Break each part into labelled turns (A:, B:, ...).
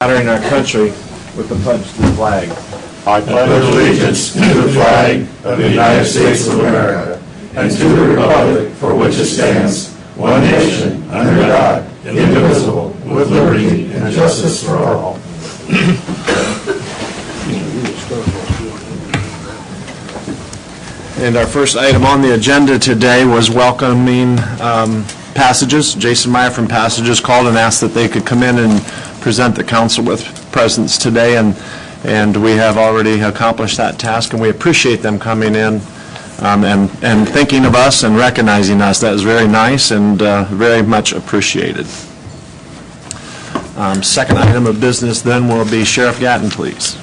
A: Honoring our country with the pledge to the flag.
B: I pledge allegiance to the flag of the United States of America and to the republic for which it stands, one nation, under God, indivisible, with liberty and justice for all.
A: And our first item on the agenda today was welcoming Passages. Jason Meyer from Passages called and asked that they could come in and present the council with presents today, and we have already accomplished that task, and we appreciate them coming in and thinking of us and recognizing us. That is very nice and very much appreciated. Second item of business then will be Sheriff Gatton, please.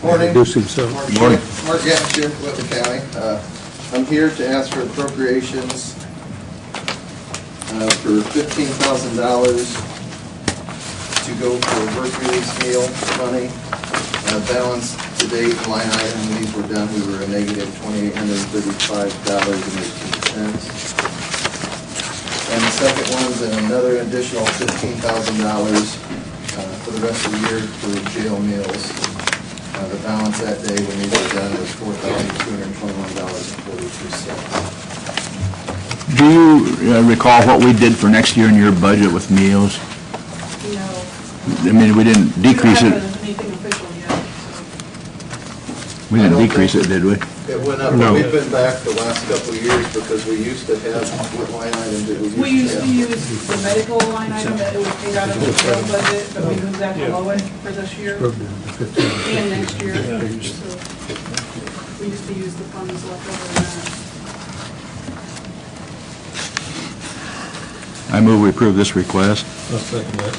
C: Morning.
A: Morning.
C: Mark Gatton, Sheriff of Whitley County. I'm here to ask for appropriations for $15,000 to go for work release meal money. Balance to date line item, when these were done, we were a negative $2,835.18. And the second one's another additional $15,000 for the rest of the year for jail meals. The balance that day when these were done was $4,221.42.
D: Do you recall what we did for next year in your budget with meals?
E: No.
D: I mean, we didn't decrease it.
E: Anything official yet.
D: We didn't decrease it, did we?
C: It went up, but we've been back the last couple of years because we used to have, what line item did we use?
E: We used to use the medical line item that it was paid out of the jail budget, but we moved that below it for this year and next year. So we used to use the funds left over in that.
D: I move we approve this request.
F: I'll second that.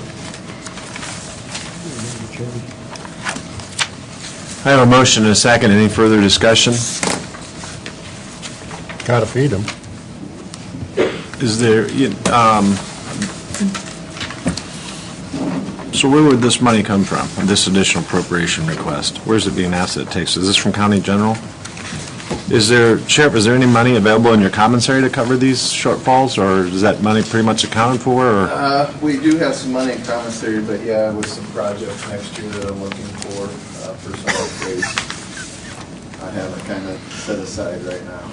A: I have a motion and a second. Any further discussion?
F: Gotta feed them.
A: Is there, so where would this money come from, this additional appropriation request? Where's it being asked that it takes? Is this from County General? Is there, Sheriff, is there any money available in your commissary to cover these shortfalls, or is that money pretty much accounted for? Or?
C: We do have some money in commissary, but yeah, with some projects next year that I'm looking for some upgrades. I have it kind of set aside right now.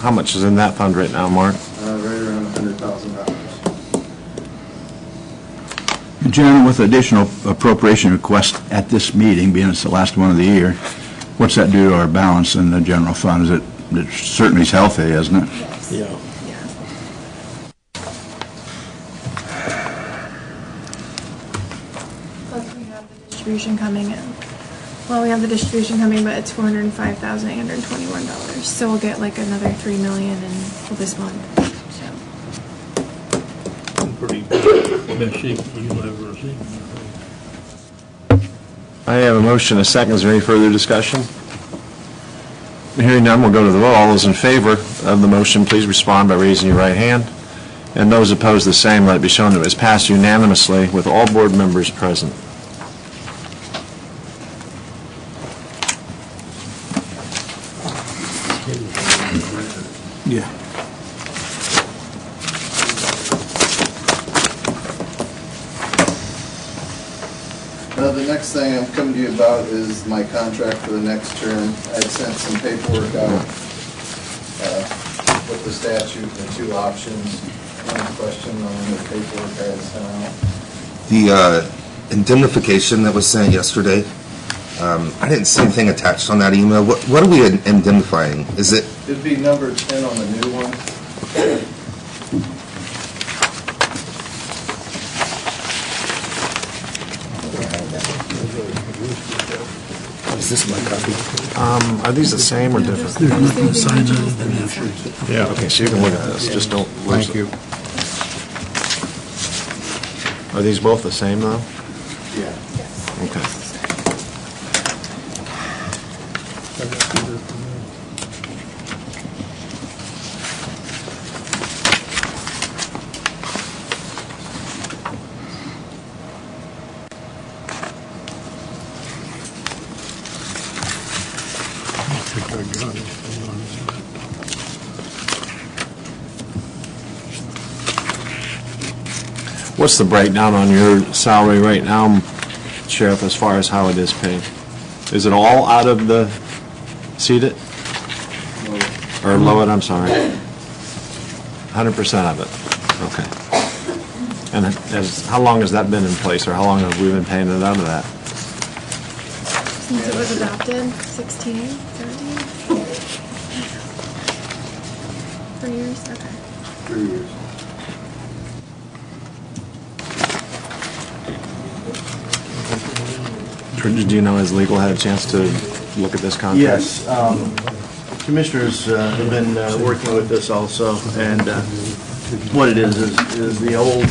A: How much is in that fund right now, Mark?
C: Right around $100,000.
D: Jana, with additional appropriation request at this meeting, being it's the last one of the year, what's that do to our balance in the general fund? It certainly is healthy, isn't it?
F: Yeah.
G: Plus we have the distribution coming in. Well, we have the distribution coming, but it's $405,821. So we'll get like another $3 million in this month. So.
F: Pretty best shape you'll ever see.
A: I have a motion, a second. Is there any further discussion? Hearing none, we'll go to the vote. All those in favor of the motion, please respond by raising your right hand. And those opposed, the same. Let it be shown that it was passed unanimously with all board members present.
D: Yeah.
C: The next thing I'm coming to you about is my contract for the next term. I sent some paperwork out with the statute and the two options. One question on the paperwork I had sent out.
H: The indemnification that was sent yesterday, I didn't see anything attached on that email. What are we indemnifying? Is it?
C: It'd be number 10 on the new one.
H: Is this my copy?
A: Are these the same or different? Yeah, okay, so you can look at this. Just don't lose
D: Thank you.
A: Are these both the same, though?
C: Yeah.
A: Okay.
F: think I got it. Hang on a second.
A: What's the breakdown on your salary right now, Sheriff, as far as how it is paid? Is it all out of the seated? Or lowered, I'm sorry. 100% of it, okay. And how long has that been in place, or how long have we been paying it out of that?
G: Since it was adopted, 16, 17? 3 years, okay.
C: 3 years.
A: Do you know, has legal had a chance to look at this contract?
I: Yes, commissioners have been working with this also, and what it is the old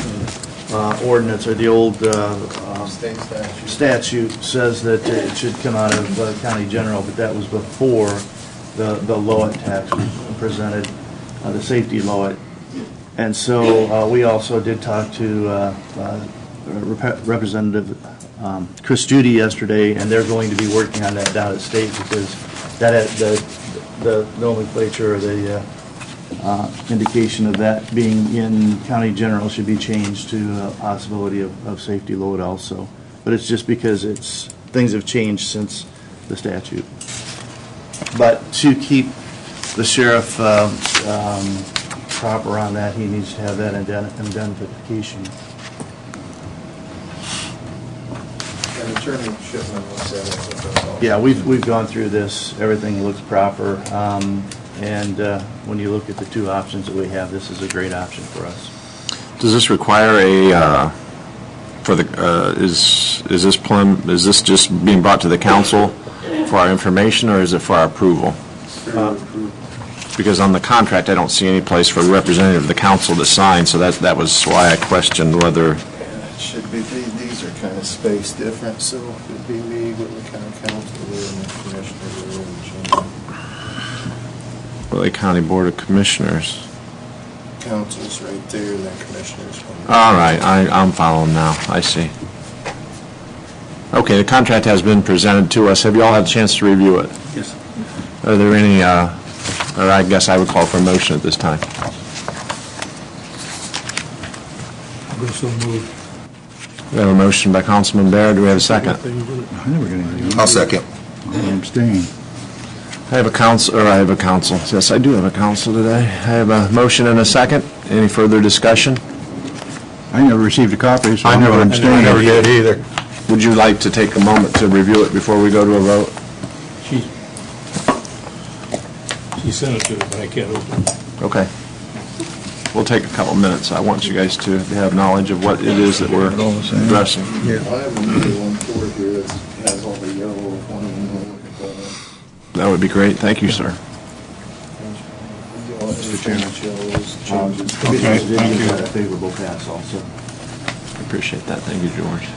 I: ordinance, or the old
C: State statute.
I: statute says that it should come out of county general, but that was before the Lowit tax was presented, the safety Lowit. And so we also did talk to Representative Chris Judy yesterday, and they're going to be working on that down at state, because that the nomenclature, or the indication of that being in county general should be changed to a possibility of safety load also. But it's just because things have changed since the statute. But to keep the sheriff proper on that, he needs to have that indemnification.
C: And Attorney Shipman looks at it with us all.
I: Yeah, we've gone through this. Everything looks proper. And when you look at the two options that we have, this is a great option for us.
A: Does this require is this just being brought to the council for our information, or is it for our approval? Because on the contract, I don't see any place for a representative of the council to sign, so that was why I questioned whether.
C: It should be, these are kind of spaced different, so it would be me, Whitley County Council, and the Commissioner,
A: Whitley County Board of Commissioners.
C: Council's right there, and then Commissioners.
A: All right, I'm following now. I see. Okay, the contract has been presented to us. Have you all had a chance to review it?
I: Yes.
A: Are there any, or I guess I would call for a motion at this time.
F: Go so moved.
A: We have a motion by Councilman Baird. Do we have a second?
F: Things in it.
D: I never got anything.
H: I'll second.
D: I abstain.
A: I have a council. Yes, I do have a council today. I have a motion and a second. Any further discussion?
D: I never received a copy, so
F: I
D: I'm going to
F: never
D: abstain.
F: did either.
A: Would you like to take a moment to review it before we go to a vote?
F: She sent it to me, but I can't open it.
A: Okay. We'll take a couple minutes. I want you guys to have knowledge of what it is that we're addressing.
C: I have another one for here that has all the yellow one of them looking for.
A: That would be great. Thank you, sir.
C: Mr. Chairman.
I: Okay, thank you. A favorable pass also.
A: I appreciate that. Thank you, George.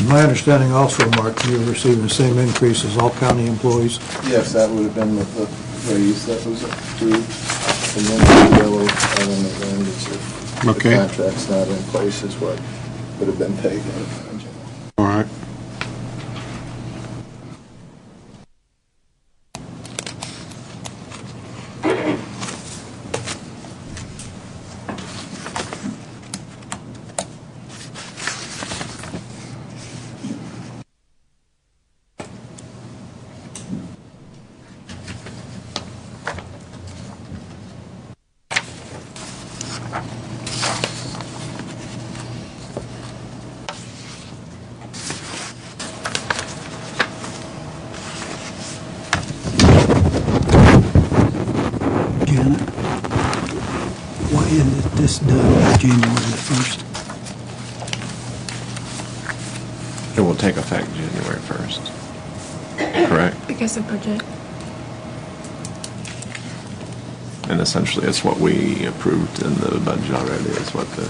J: My understanding also, Mark, you're receiving the same increase as all county employees.
C: Yes, that would have been the raise that was approved, and then the yellow item at the end, it's if the
F: Okay.
C: contract's not in place is what would have been paid.
F: All right.
J: Jana, why isn't this done January 1st?
A: It will take effect January 1st. Correct?
G: Because of budget.
A: And essentially, it's what we approved in the budget already. It's what the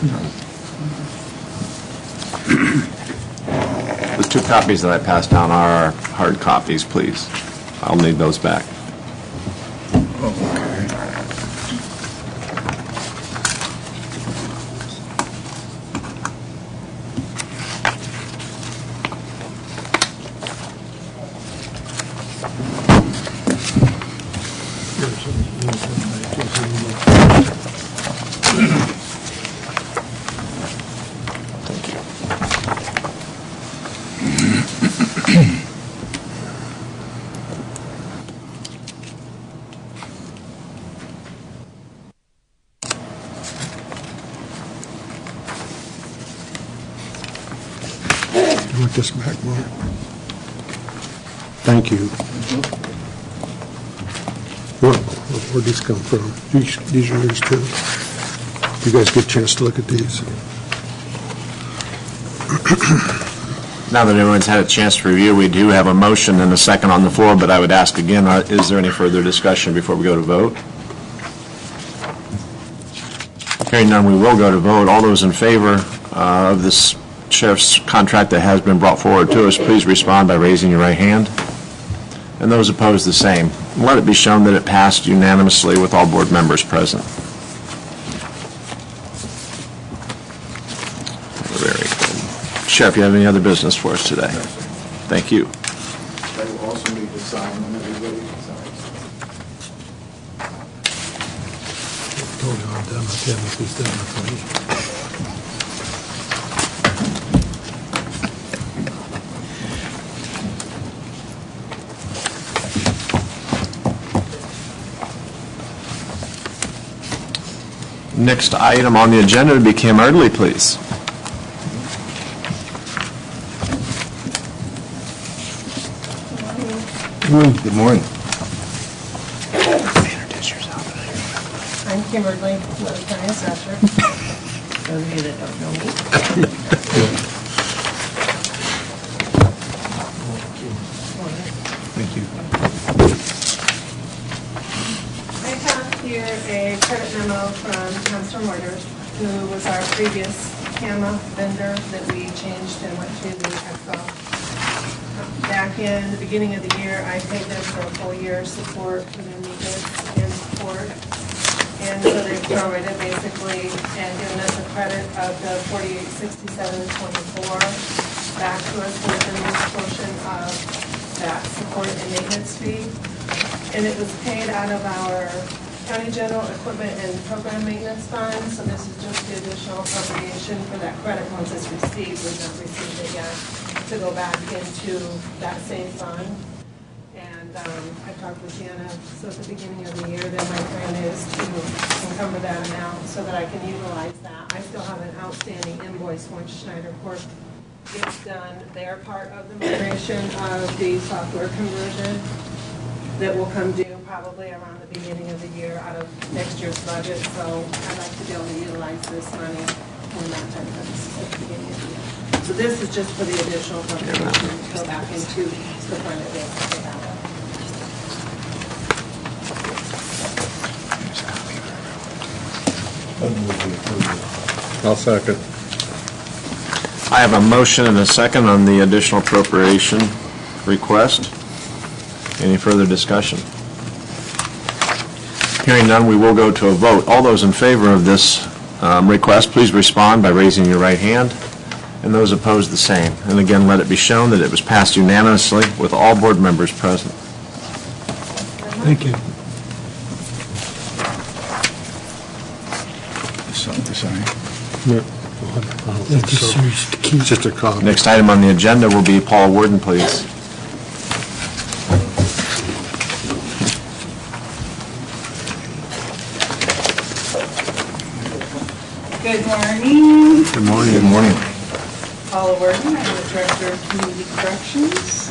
A: two copies that I passed down are hard copies, please. I'll need those back.
J: You want this back, Mark? Thank you. Where'd these come from? These are yours too. You guys get a chance to look at these.
A: Now that everyone's had a chance to review, we do have a motion and a second on the floor, but I would ask again, is there any further discussion before we go to vote? Hearing none, we will go to vote. All those in favor of this sheriff's contract that has been brought forward to us, please respond by raising your right hand. And those opposed, the same. Let it be shown that it passed unanimously with all board members present. Very good. Sheriff, you have any other business for us today? Thank you.
C: I will also need to sign when everybody signs.
J: Told you I'm done with him if he's done with me.
A: Next item on the agenda became Erdly, please.
H: Good morning.
A: Introduce yourself.
K: I'm Kim Erdly, Whitley County Assessor. Those of you that don't know me.
J: Thank you.
K: I have here a credit memo from Counselor Mortar, who was our previous CAMA vendor that we changed and went to the Expo. Back in the beginning of the year, I paid them for a full year's support for their maintenance and support. And so they've prorated basically and given us a credit of the $48.67.24 back to us within this portion of that support and maintenance fee. And it was paid out of our county general equipment and program maintenance fund. So this is just the additional appropriation for that credit once it's received. We've not received it yet, to go back into that same fund. And I talked with Jana, so at the beginning of the year, then my plan is to encumber that amount so that I can utilize that. I still have an outstanding invoice once Schneider Corp gets done their part of the migration of the software conversion that will come due probably around the beginning of the year out of next year's budget. So I'd like to be able to utilize this money when that time comes at the beginning of the year. So this is just for the additional appropriation to go back into the fund that they have.
F: I'll second.
A: I have a motion and a second on the additional appropriation request. Any further discussion? Hearing none, we will go to a vote. All those in favor of this request, please respond by raising your right hand. And those opposed, the same. And again, let it be shown that it was passed unanimously with all board members present.
J: Thank you.
D: Something to sign.
J: It's just a copy.
A: Next item on the agenda will be Paula Worden, please.
E: Good morning.
H: Good morning. Good morning.
E: Paula Worden, I'm the Director of Community Corrections.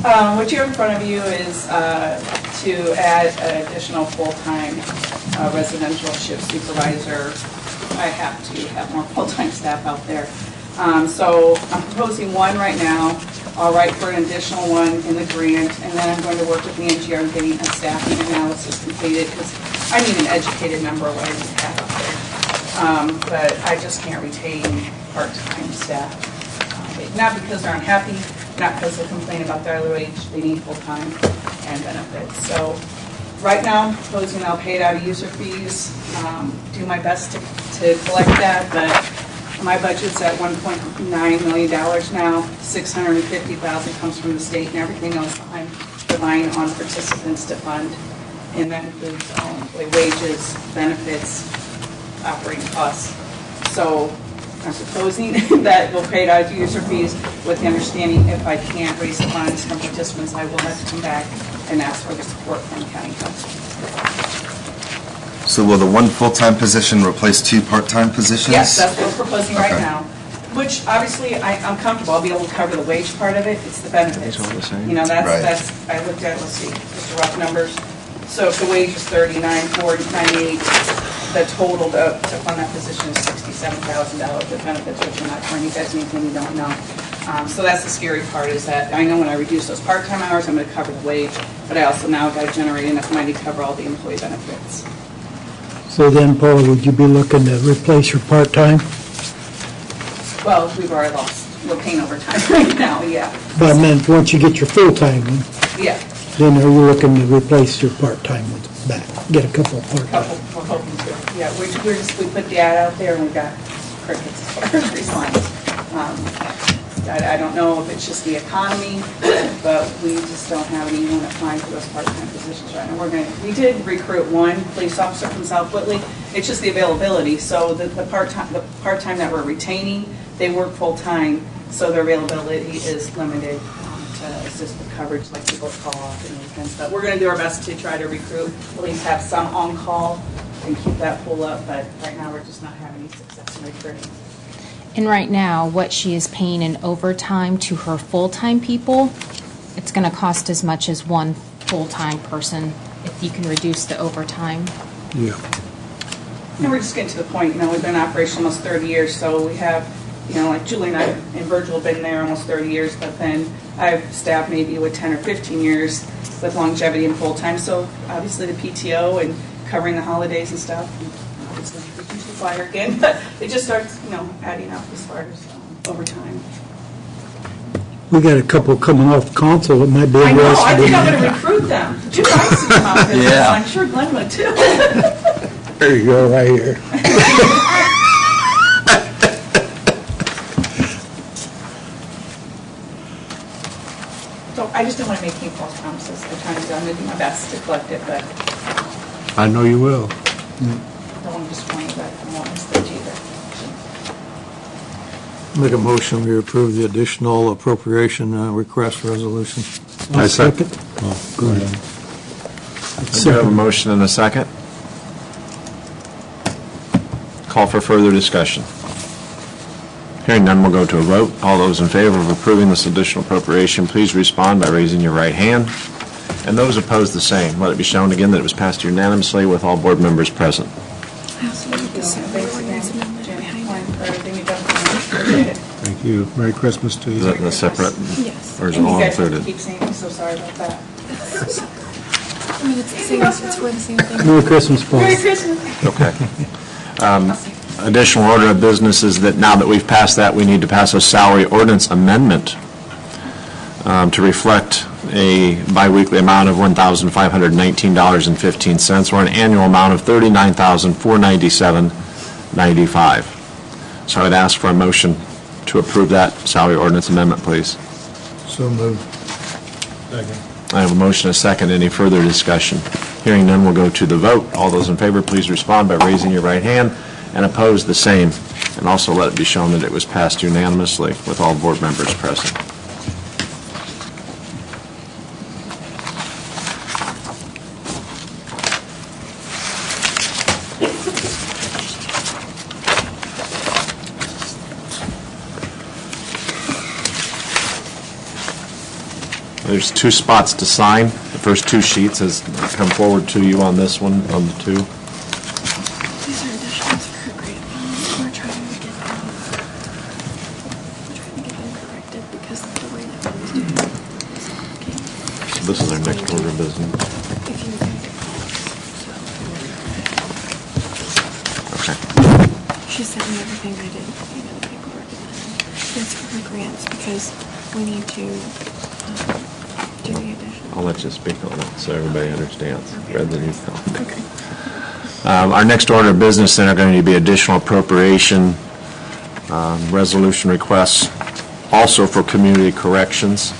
E: What you have in front of you is to add an additional full-time residential shift supervisor. I have to have more full-time staff out there. So I'm proposing one right now. I'll write for an additional one in the grant, and then I'm going to work with the NGR on getting a staffing analysis completed because I need an educated member of what I need to have out there. But I just can't retain part-time staff. Not because they're unhappy, not because they complain about their hourly wage, they need full-time and benefits. So right now I'm proposing I'll pay it out of user fees, do my best to collect that, but my budget's at $1.9 million now. $650,000 comes from the state, and everything else I'm relying on participants to fund. And that includes wages, benefits, operating costs. So I'm proposing that we'll pay it out of user fees with the understanding if I can't raise the funds from participants, I will have to come back and ask for the support from county council.
H: So will the one full-time position replace two part-time positions?
E: Yes, that's what we're proposing right
H: Okay.
E: now. Which, obviously, I'm comfortable, I'll be able to cover the wage part of it, it's the benefits.
A: all the same?
E: You know,
H: Right.
E: that's, I looked at, let's see, just the rough numbers. So if the wage is 39,498, the total to fund that position is $67,000 with benefits, which are not trying to guys anything you don't know. So that's the scary part, is that I know when I reduce those part-time hours, I'm going to cover the wage, but I also now got to generate enough money to cover all the employee benefits.
L: So then, Paula, would you be looking to replace your part-time?
E: Well, we've already lost, we're paying overtime right now, yeah.
L: But I meant, once you get your full-time one,
E: Yeah,
L: then are you looking to replace your part-time ones back? Get a couple of
E: couple,
L: part-time?
E: we're hoping to. Yeah, we put the ad out there and we got crickets as far as response. I don't know if it's just the economy, but we just don't have anyone applying for those part-time positions right now. We did recruit one police officer from South Whitley. It's just the availability. So the part-time that we're retaining, they work full-time, so their availability is limited to assist with coverage, like people call off and weekends. But we're going to do our best to try to recruit, at least have some on-call and keep that pool up. But right now, we're just not having any success in recruiting.
M: And right now, what she is paying in overtime to her full-time people, it's going to cost as much as one full-time person if you can reduce the overtime.
J: Yeah.
E: And we're just getting to the point, you know, we've been in operation almost 30 years, so we have, you know, like Julie and I and Virgil have been there almost 30 years, but then I've staffed maybe with 10 or 15 years with longevity and full-time, so obviously the PTO and covering the holidays and stuff, and obviously we can fire again, but it just starts, you know, adding up as far as over time.
L: We got a couple coming off console that might be
E: I know, I
L: interested
E: think I'm
L: in
E: going to recruit them. Two guys to come out here,
A: Yeah.
E: I'm sure Glenn would too.
L: There you go, right here.
E: So I just don't want to make any false promises. I'm trying to do my best to collect it, but
J: I know you will.
E: I don't want to disappoint you, but I don't want to mistake either.
F: Make a motion, we approve the additional appropriation request resolution.
J: I second.
L: Oh, go ahead.
A: Do you have a motion and a second? Call for further discussion. Hearing none, we'll go to a vote. All those in favor of approving this additional appropriation, please respond by raising your right hand. And those opposed, the same. Let it be shown again that it was passed unanimously with all board members present.
G: I also need the salary ordinance amendment behind it.
E: For everything you've done for me. Appreciate it.
J: Thank you. Merry Christmas to
A: Is
J: you.
A: that in the separate,
G: Yes.
A: or is it
E: And you
A: all
E: guys have to
A: included?
E: keep saying, I'm so sorry about that.
G: I mean, it's the same, it's for the same thing.
L: Merry Christmas, Paul.
E: Merry Christmas.
A: Okay. Additional order of business is that now that we've passed that, we need to pass a salary ordinance amendment to reflect a biweekly amount of $1,519.15 or an annual amount of $39,497.95. So I'd ask for a motion to approve that salary ordinance amendment, please.
F: So moved.
A: I have a motion and a second. Any further discussion? Hearing none, we'll go to the vote. All those in favor, please respond by raising your right hand, and opposed, the same. And also let it be shown that it was passed unanimously with all board members present. There's 2 spots to sign. The first 2 sheets has come forward to you on this one, on the 2.
G: These are additions for her grade balance. We're trying to get them corrected because of the way that we was doing it.
A: So this is our next order of business.
G: If you can get
A: Okay.
G: she sent me everything I did, you know, the paperwork and then it's for her grants because we need to do the addition.
A: I'll let you speak on it so everybody understands, rather than you tell.
G: Okay.
A: Our next order of business then are going to be additional appropriation resolution requests, also for community corrections.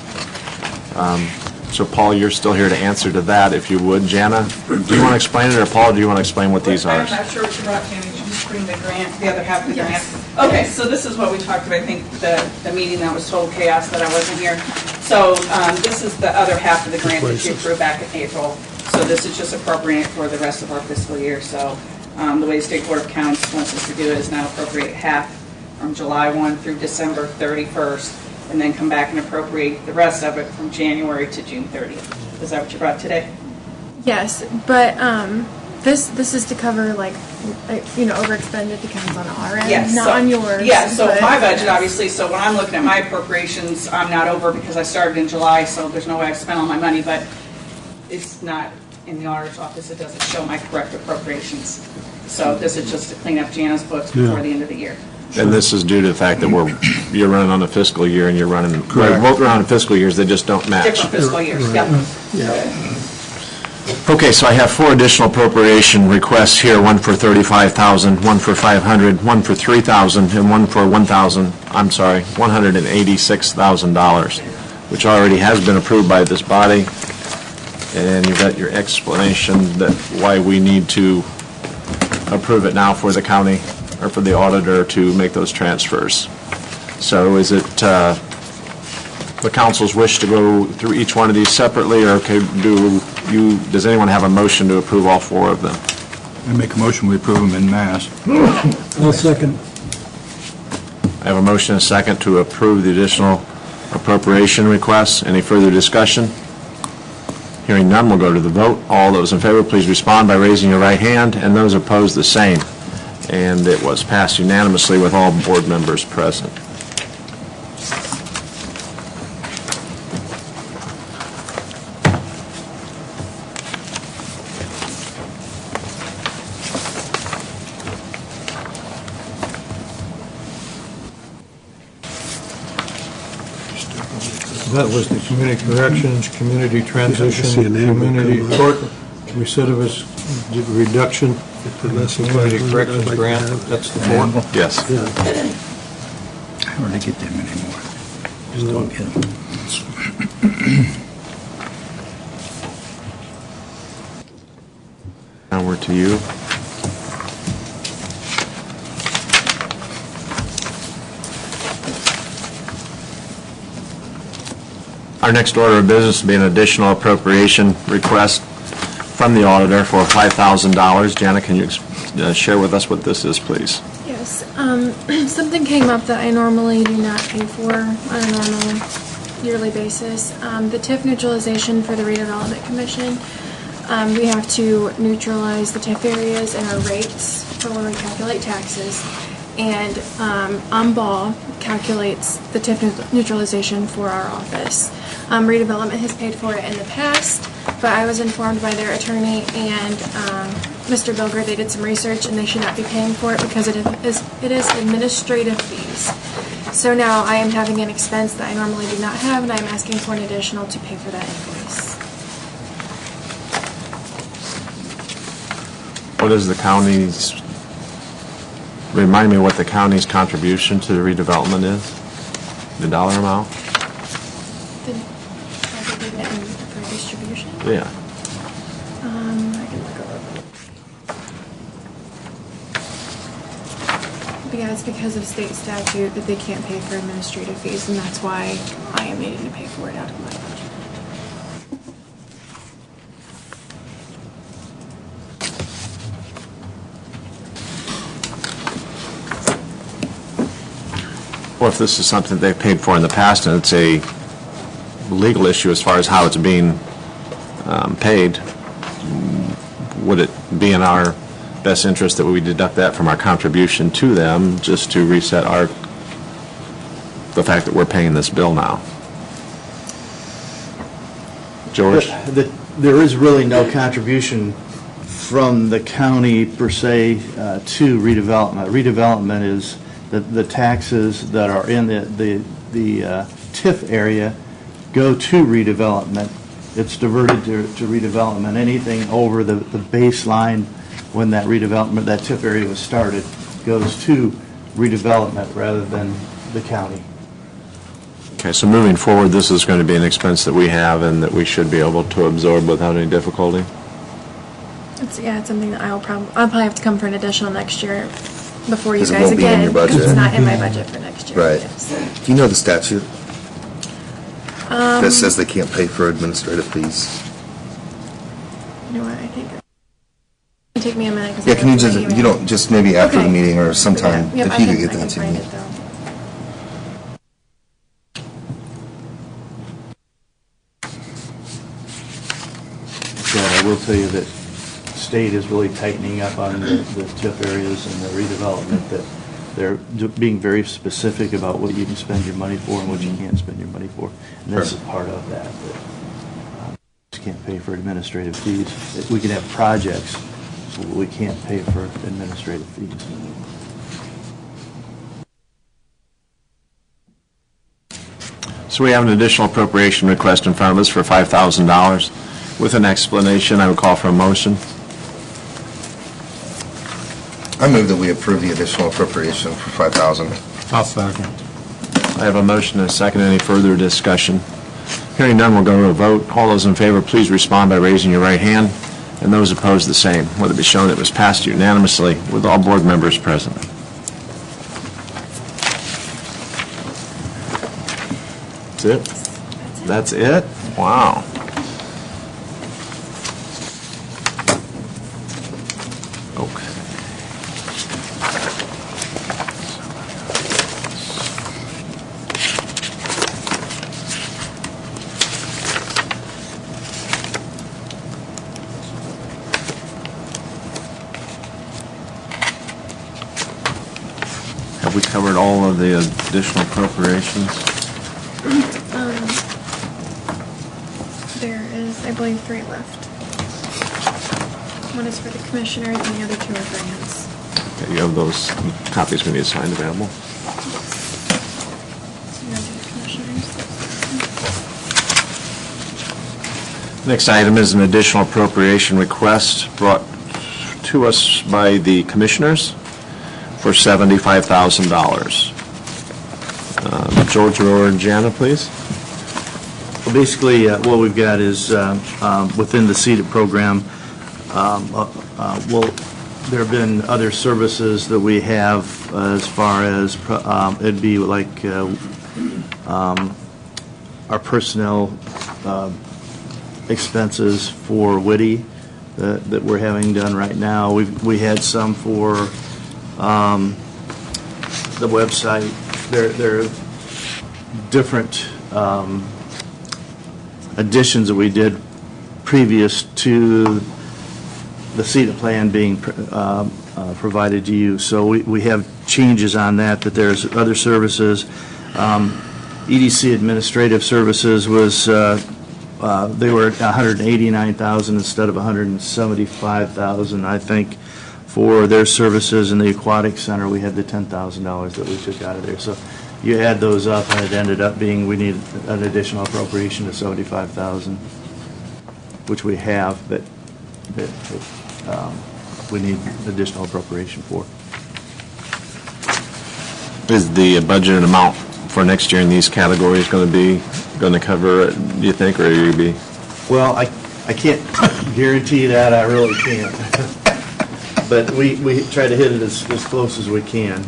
A: So Paul, you're still here to answer to that, if you would. Jana, do you want to explain it, or Paul, do you want to explain what these are?
E: I'm not sure what you brought, Tammy. Did you just bring the grant, the other half of the grant? Okay, so this is what we talked about, I think, the meeting that was total chaos that I wasn't here. So this is the other half of the grant that you approved back in April. So this is just appropriate for the rest of our fiscal year. So the way the State Board of Accounts wants us to do it is now appropriate half from July 1 through December 31st, and then come back and appropriate the rest of it from January to June 30th. Is that what you brought today?
G: Yes, but this is to cover like overexpended accounts on our end,
E: Yes,
G: not
E: so-
G: on yours.
E: Yeah, so
G: but-
E: my budget, obviously, so when I'm looking at my appropriations, I'm not over because I started in July, so there's no way I've spent all my money, but it's not in the auditor's office, it doesn't show my correct appropriations. So this is just to clean up Jana's books before the end of the year.
A: And this is due to the fact that you're running on a fiscal year and you're running, we're both running fiscal years, they just don't match.
E: Different fiscal years, yep.
A: Okay, so I have 4 additional appropriation requests here, one for $35,000, one for $500, one for $3,000, and one for $186,000, which already has been approved by this body. And you've got your explanation that why we need to approve it now for the county, or for the auditor to make those transfers. So is it the council's wish to go through each one of these separately, or does anyone have a motion to approve all 4 of them?
D: I make a motion, we approve them en masse.
L: I'll second.
A: I have a motion and a second to approve the additional appropriation requests. Any further discussion? Hearing none, we'll go to the vote. All those in favor, please respond by raising your right hand, and those opposed, the same. And it was passed unanimously with all board members present.
F: That was the community corrections, community transition,
J: see a name
F: community
J: come up.
F: court, recidivist reduction, community corrections grant, that's the 4.
A: Yes.
D: I hardly get them anymore. Just don't get them.
A: Now we're to you. Our next order of business will be an additional appropriation request from the auditor for $5,000. Jana, can you share with us what this is, please?
G: Yes, something came up that I normally do not pay for on a normal yearly basis. The TIF neutralization for the redevelopment commission. We have to neutralize the TIF areas and our rates for when we calculate taxes. And OMBAL calculates the TIF neutralization for our office. Redevelopment has paid for it in the past, but I was informed by their attorney and Mr. Bilger, they did some research and they should not be paying for it because it is administrative fees. So now I am having an expense that I normally do not have, and I'm asking for an additional to pay for that invoice.
A: What is the county's, remind me what the county's contribution to the redevelopment is? The dollar amount?
G: For distribution?
A: Yeah.
G: I can look it up. Yeah, it's because of state statute that they can't pay for administrative fees, and that's why I am needing to pay for it out of my budget.
A: Well, if this is something they've paid for in the past and it's a legal issue as far as how it's being paid, would it be in our best interest that we deduct that from our contribution to them just to reset the fact that we're paying this bill now? George?
I: There is really no contribution from the county per se to redevelopment. Redevelopment is the taxes that are in the TIF area go to redevelopment. It's diverted to redevelopment. Anything over the baseline when that redevelopment, that TIF area was started, goes to redevelopment rather than the county.
A: Okay, so moving forward, this is going to be an expense that we have and that we should be able to absorb without any difficulty?
G: It's something that I'll probably have to come for an additional next year before you
H: 'Cause it
G: guys
H: won't be in
G: again,
H: your budget.
G: because it's not in my budget for next year.
H: Right.
G: Yes.
H: Do you know the statute that says they can't pay for administrative fees?
G: You know what, I think can take me a minute. 'Cause
H: Yeah,
G: I
H: can you
G: looked at
H: just,
G: my
H: you
G: email.
H: don't, just maybe after the
G: Okay.
H: meeting or sometime,
G: Yep,
H: if
G: I
H: you
G: can-
H: could get
G: I can
H: that to
G: find
H: me.
G: it, though.
I: But I will tell you that state is really tightening up on the TIF areas and the redevelopment, that they're being very specific about what you can spend your money for and what you can't spend your money for. And this is part of that, just can't pay for administrative fees. We can have projects, but we can't pay for administrative fees.
A: So we have an additional appropriation request in front of us for $5,000. With an explanation, I would call for a motion.
H: I move that we approve the additional appropriation for 5,000.
J: I'll second.
A: I have a motion and a second. Any further discussion? Hearing none, we'll go to a vote. All those in favor, please respond by raising your right hand, and those opposed, the same. Let it be shown it was passed unanimously with all board members present. That's it? That's it? Wow. Okay. Have we covered all of the additional appropriations?
G: There is, I believe, 3 left. One is for the commissioners and the other 2 are grants.
A: Okay, you have those copies we need signed available?
G: So you want to do the commissioners?
A: Next item is an additional appropriation request brought to us by the commissioners for $75,000. George or Jana, please.
I: Well, basically, what we've got is, within the CEDAT program, there have been other services that we have as far as, it'd be like our personnel expenses for Whitley that we're having done right now. We had some for the website. There are different additions that we did previous to the CEDAT plan being provided to you. So we have changes on that, that there's other services. EDC administrative services was, they were at $189,000 instead of $175,000, I think, for their services. In the aquatic center, we had the $10,000 that we took out of there. So you add those up, and it ended up being, we need an additional appropriation of $75,000, which we have, but we need additional appropriation for.
A: Is the budgeted amount for next year in these categories going to cover it, do you think, or are you be?
I: Well, I can't guarantee that, I really can't. But we try to hit it as close as we can.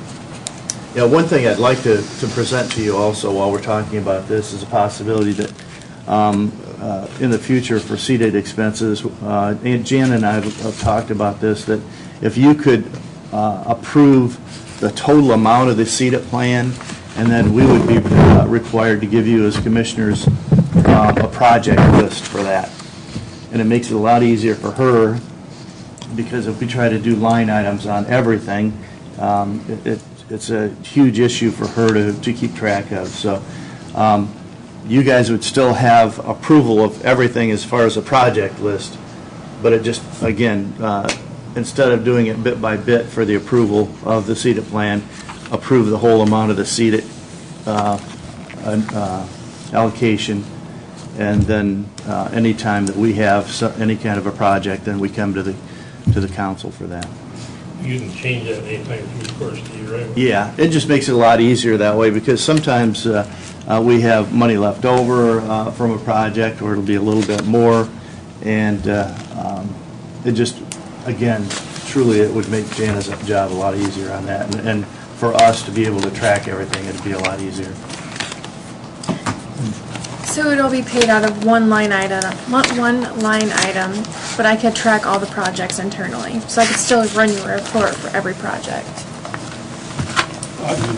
I: You know, one thing I'd like to present to you also while we're talking about this is a possibility that in the future for CEDAT expenses, and Jana and I have talked about this, that if you could approve the total amount of the CEDAT plan, and then we would be required to give you as commissioners a project list for that. And it makes it a lot easier for her, because if we try to do line items on everything, it's a huge issue for her to keep track of. So you guys would still have approval of everything as far as a project list, but it just, again, instead of doing it bit by bit for the approval of the CEDAT plan, approve the whole amount of the CEDAT allocation, and then any time that we have any kind of a project, then we come to the council for that.
F: You can change that anytime through the course of the year, right?
I: Yeah, it just makes it a lot easier that way, because sometimes we have money left over from a project, or it'll be a little bit more, and it just, again, truly it would make Jana's job a lot easier on that, and for us to be able to track everything, it'd be a lot easier.
G: So it'll be paid out of one line item, but I could track all the projects internally. So I could still run you a report for every project.
F: I would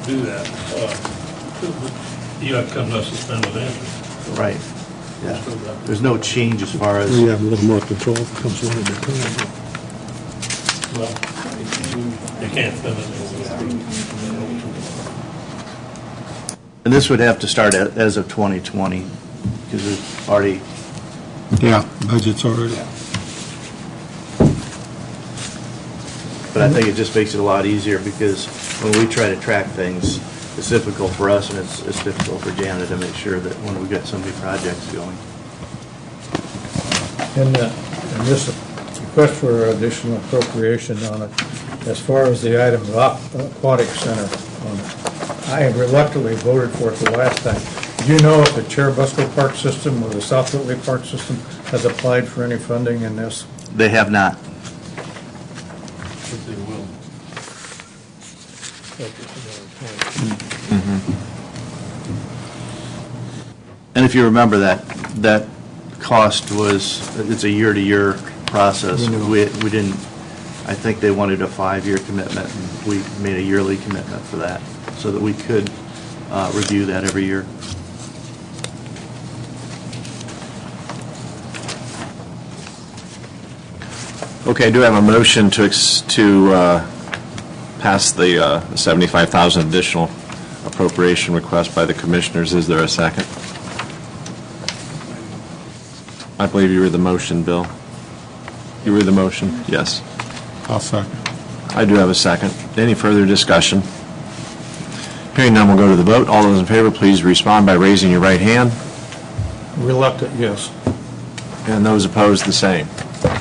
F: do that. You have to come to us and spend with interest.
I: Right. Yeah. There's no change as far as,
J: You have a little more control if it comes one at a time.
F: Well, you can't spend it.
I: and this would have to start as of 2020, because it's already,
J: Yeah, budget's already.
I: but I think it just makes it a lot easier, because when we try to track things, it's difficult for us, and it's difficult for Jana to make sure that when we got so many projects going.
F: And this request for additional appropriation on it, as far as the item of aquatic center on it, I reluctantly voted for it the last time. Do you know if the Cherubusco Park System or the South Whitley Park System has applied for any funding in this?
I: They have not.
F: But they will.
I: And if you remember that cost was, it's a year-to-year process. We didn't, I think they wanted a 5-year commitment, and we made a yearly commitment for that, so that we could review that every year.
A: Okay, I do have a motion to pass the $75,000 additional appropriation request by the commissioners. Is there a second? I believe you were the motion, Bill. You were the motion? Yes.
J: I'll second.
A: I do have a second. Any further discussion? Hearing none, we'll go to the vote. All those in favor, please respond by raising your right hand.
F: Reluctant, yes.
A: And those opposed, the same.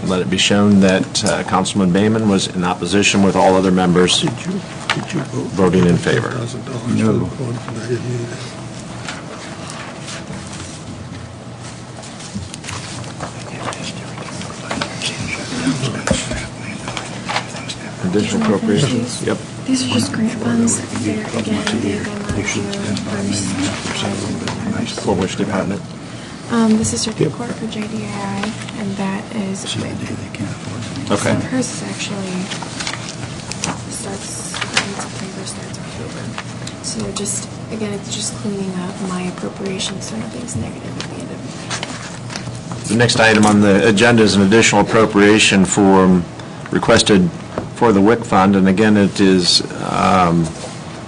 A: Let it be shown that Councilman Bayman was in opposition with all other members
J: Did you vote?
A: voting in favor.
J: $1,000
D: No.
J: to the fund, and I didn't need it.
A: Additional appropriations? Yep.
G: These are just grant funds. They're, again, they go out to
A: For which department?
G: This is circuit court for JDI, and that is Whitley.
A: Okay.
G: So hers is actually, starts October. So just, again, it's just cleaning up my appropriations so nothing's negative at the end of it.
A: The next item on the agenda is an additional appropriation for, requested for the WIC fund, and again, it is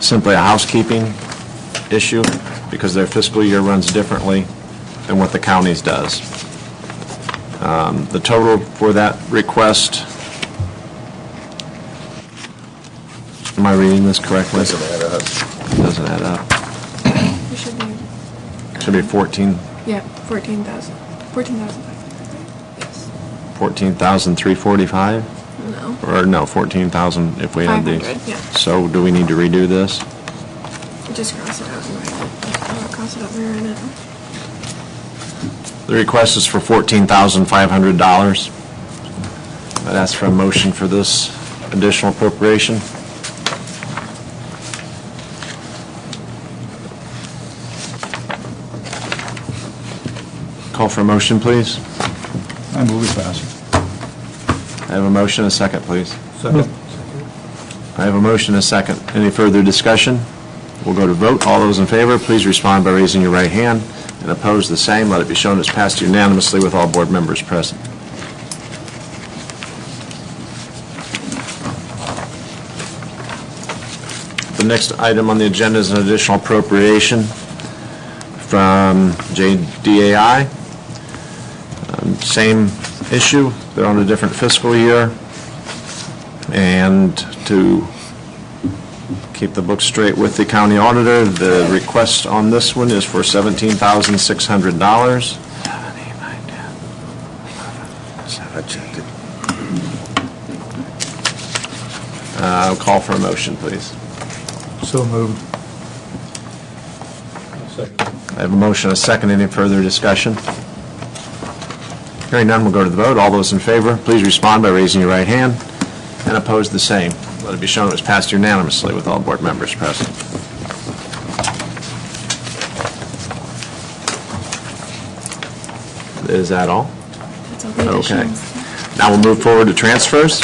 A: simply a housekeeping issue because their fiscal year runs differently than what the county's does. The total for that request, am I reading this correctly?
H: Doesn't add up.
A: Doesn't add up.
G: It should be,
A: Should be 14,
G: yeah, 14,000. 14,500, yes.
A: 14,345?
G: No.
A: Or no, 14,000 if we have these.
G: 500, yeah.
A: So do we need to redo this?
G: Just cross it out and write it. I'll cross it out and write it.
A: The request is for $14,500. I'd ask for a motion for this additional appropriation. Call for a motion, please.
D: I move it pass.
A: I have a motion, a second, please.
F: Second.
A: I have a motion, a second. Any further discussion? We'll go to vote. All those in favor, please respond by raising your right hand. And opposed, the same. Let it be shown as passed unanimously with all board members present. The next item on the agenda is an additional appropriation from JDAI. Same issue. They're on a different fiscal year. And to keep the books straight with the county auditor, the request on this one is for $17,600.
H: I checked it.
A: I'll call for a motion, please.
F: So moved. Second.
A: I have a motion, a second. Any further discussion? Hearing none, we'll go to the vote. All those in favor, please respond by raising your right hand. And opposed, the same. Let it be shown it was passed unanimously with all board members present. Is that all?
G: That's all the
A: Okay.
G: additionals.
A: Now we'll move forward to transfers.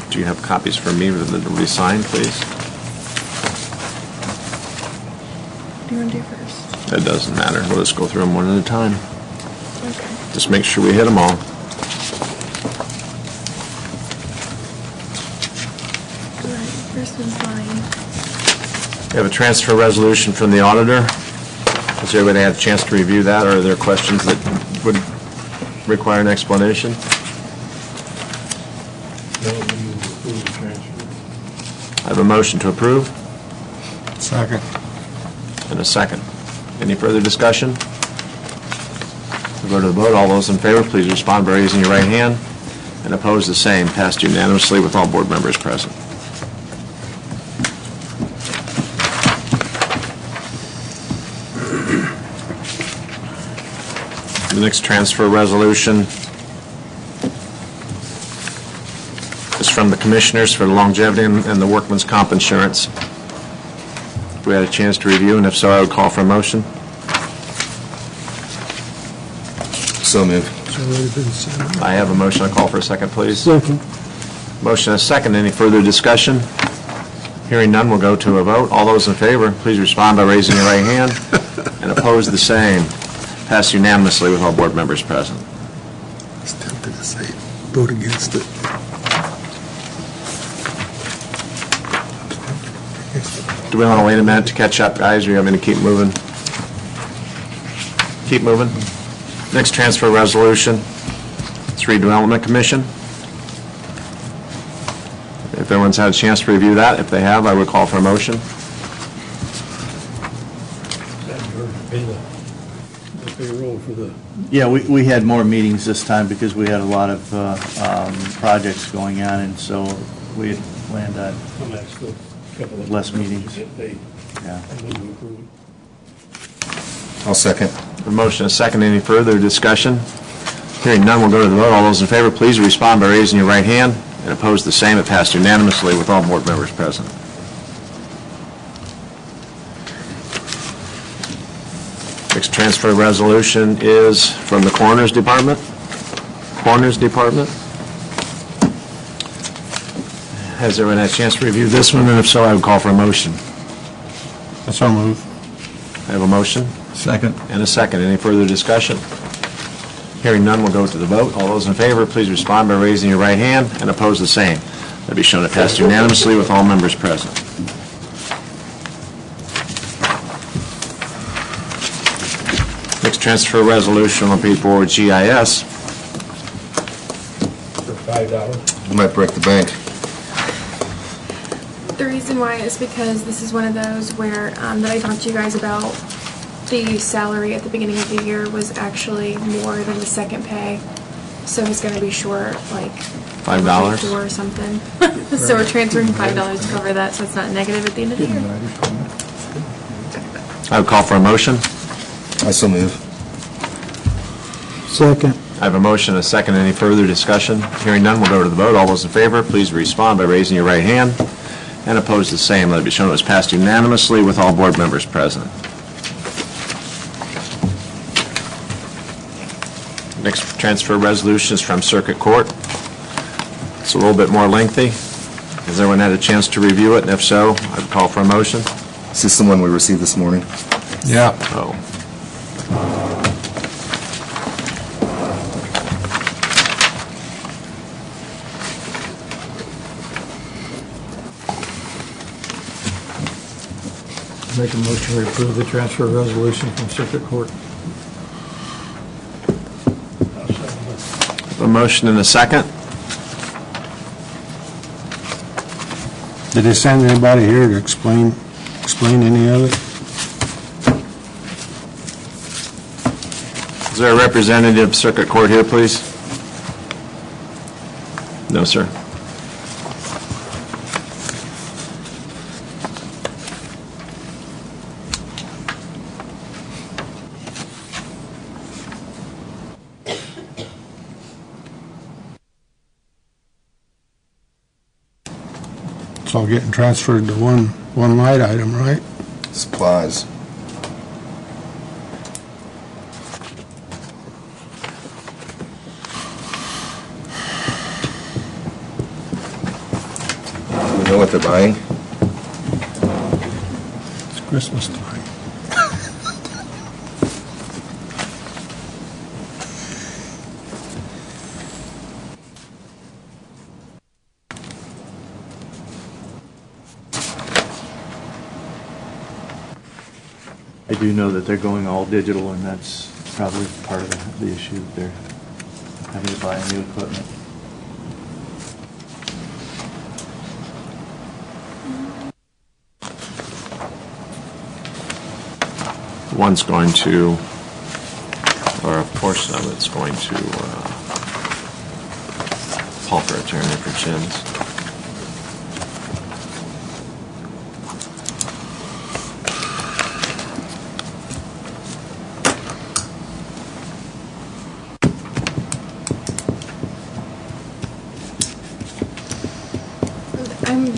A: Do you have copies for me that will be signed, please?
G: What do you want to do first?
A: That doesn't matter. We'll just go through them one at a time.
G: Okay.
A: Just make sure we hit them all.
G: All right, first one's mine.
A: We have a transfer resolution from the auditor. Has everybody had a chance to review that, or are there questions that would require an explanation? I have a motion to approve.
J: Second.
A: And a second. Any further discussion? We'll go to the vote. All those in favor, please respond by raising your right hand. And opposed, the same. Passed unanimously with all board members present. The next transfer resolution is from the commissioners for the longevity and the workman's comp insurance. We had a chance to review, and if so, I would call for a motion.
H: So moved.
J: It's already been said.
A: I have a motion. I call for a second, please.
L: Second.
A: Motion and a second. Any further discussion? Hearing none, we'll go to a vote. All those in favor, please respond by raising your right hand. And opposed, the same. Passed unanimously with all board members present.
J: I was tempted to say, vote against it.
A: Do we want to wait a minute to catch up, guys? Or you want me to keep moving? Keep moving. Next transfer resolution, it's Redevelopment Commission. If everyone's had a chance to review that, if they have, I would call for a motion.
F: Payroll for the,
I: Yeah, we had more meetings this time because we had a lot of projects going on, and so we had planned on,
F: I'm actually, a couple of.
I: Less meetings.
F: Get paid.
I: yeah.
F: I move to approve.
H: I'll second.
A: A motion, a second. Any further discussion? Hearing none, we'll go to the vote. All those in favor, please respond by raising your right hand. And opposed, the same. It passed unanimously with all board members present. Next transfer resolution is from the Coroner's Department. Coroner's Department. Has everyone had a chance to review this one? And if so, I would call for a motion.
J: That's our move.
A: I have a motion
D: Second.
A: and a second. Any further discussion? Hearing none, we'll go to the vote. All those in favor, please respond by raising your right hand, and oppose the same. That'll be shown it passed unanimously with all members present. Next transfer resolution will be for GIS.
F: For $5.
H: You might break the bank.
G: The reason why is because this is one of those where, that I talked to you guys about, the salary at the beginning of the year was actually more than the second pay. So he's gonna be short, like.
A: $5?
G: $4 or something. So we're transferring $5 to cover that, so it's not negative at the end of the year.
A: I would call for a motion.
H: I so move.
L: Second.
A: I have a motion and a second. Any further discussion? Hearing none, we'll go to the vote. All those in favor, please respond by raising your right hand, and oppose the same. Let it be shown it was passed unanimously with all board members present. Next transfer resolution is from Circuit Court. It's a little bit more lengthy. Has everyone had a chance to review it? And if so, I'd call for a motion.
H: Is this the one we received this morning?
J: Yeah.
A: Oh.
F: Make a motion to approve the transfer resolution from Circuit Court.
A: A motion and a second.
J: Did they send anybody here to explain any of it?
A: Is there a representative of Circuit Court here, please? No, sir.
J: It's all getting transferred to one one line item, right?
H: Supplies. Do we know what they're buying?
J: It's Christmas time.
I: I do know that they're going all digital, and that's probably part of the issue that they're having to buy new equipment.
A: One's going to, or a portion of it's going to Pauper Attorney for Chins.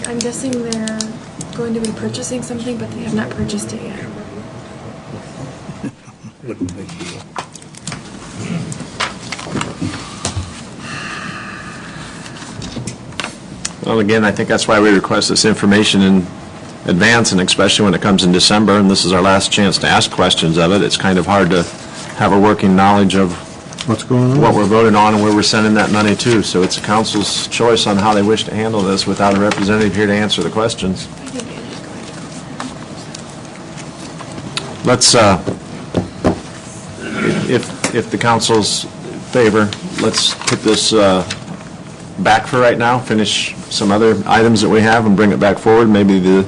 G: I'm guessing they're going to be purchasing something, but they have not purchased it yet.
J: Wouldn't big deal.
A: Well, again, I think that's why we request this information in advance, and especially when it comes in December, and this is our last chance to ask questions of it. It's kind of hard to have a working knowledge of
J: What's going on?
A: what we're voting on and where we're sending that money to. So it's the council's choice on how they wish to handle this without a representative here to answer the questions. Let's, if the council's favor, let's put this back for right now, finish some other items that we have and bring it back forward. Maybe the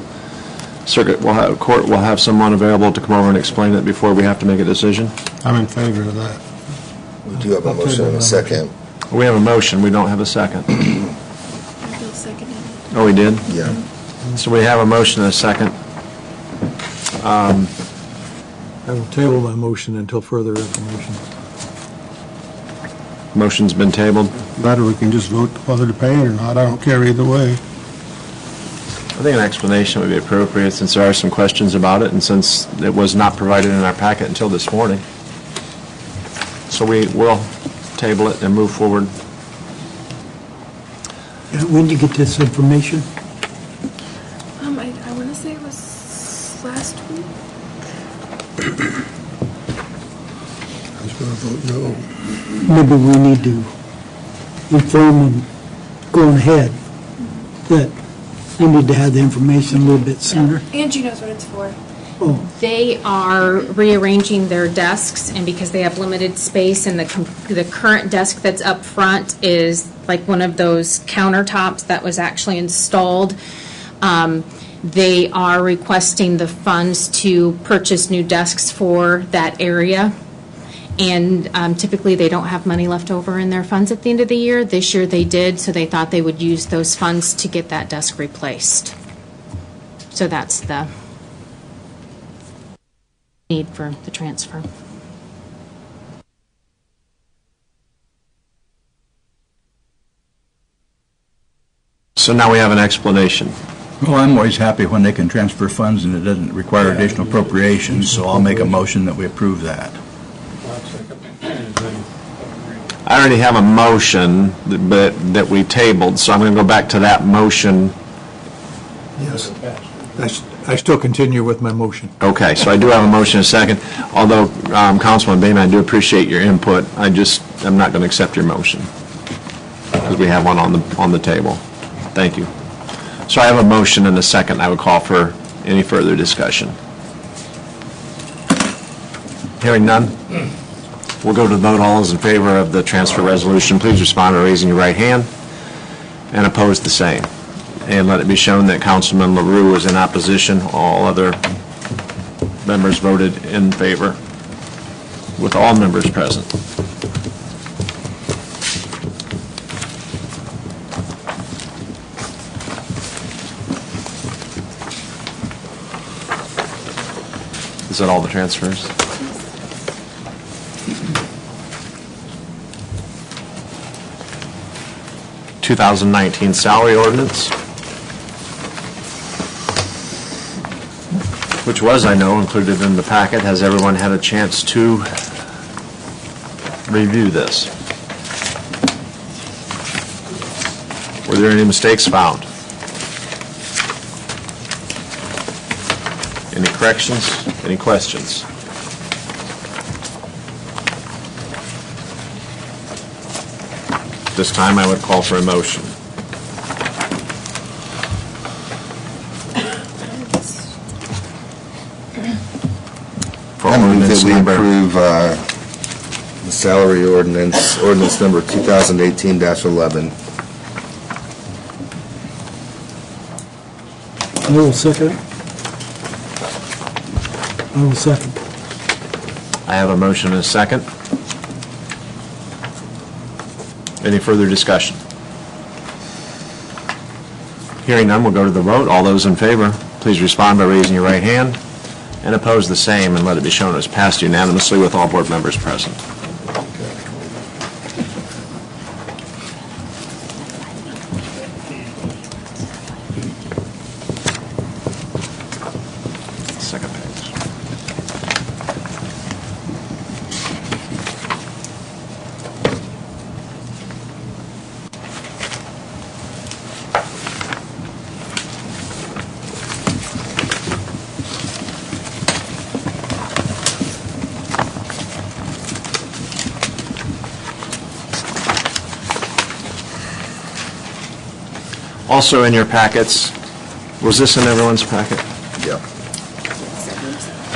A: court will have someone available to come over and explain it before we have to make a decision.
J: I'm in favor of that.
H: We do have a motion and a second.
A: We have a motion, we don't have a second.
G: Bill seconded it.
A: Oh, we did?
H: Yeah.
A: So we have a motion and a second.
F: I will table my motion until further information.
A: Motion's been tabled.
J: Better we can just vote whether to pay it or not. I don't care either way.
A: I think an explanation would be appropriate since there are some questions about it and since it was not provided in our packet until this morning. So we will table it and move forward.
L: When did you get this information?
G: I want to say it was last week.
J: I was going to vote no.
L: Maybe we need to inform them going ahead that you need to have the information a little bit sooner.
G: Angie knows what it's for.
L: Oh,
M: They are rearranging their desks, and because they have limited space, and the current desk that's up front is like one of those countertops that was actually installed. They are requesting the funds to purchase new desks for that area. And typically, they don't have money left over in their funds at the end of the year. This year they did, so they thought they would use those funds to get that desk replaced. So that's the need for the transfer.
A: So now we have an explanation.
D: Well, I'm always happy when they can transfer funds and it doesn't require additional appropriations, so I'll make a motion that we approve that.
A: I already have a motion that we tabled, so I'm going to go back to that motion.
F: Yes. I still continue with my motion.
A: Okay, so I do have a motion and a second. Although, Councilman Boehme, I do appreciate your input. I'm not going to accept your motion because we have one on the table. Thank you. So I have a motion and a second. I would call for any further discussion. Hearing none, we'll go to vote. All those in favor of the transfer resolution, please respond by raising your right hand, and opposed the same. And let it be shown that Councilman LaRue was in opposition. All other members voted in favor, with all members present. Is that all the transfers? (2019) Salary Ordinance. which was, I know, included in the packet. Has everyone had a chance to review this? Were there any mistakes found? Any corrections? Any questions? This time I would call for a motion.
H: I move that we approve the salary ordinance, ordinance number 2018-11.
L: I will second. I will second.
A: I have a motion and a second. Any further discussion? Hearing none, we'll go to the vote. All those in favor, please respond by raising your right hand, and oppose the same, and let it be shown as passed unanimously with all board members present. Second page. Also in your packets, was this in everyone's packet?
H: Yeah.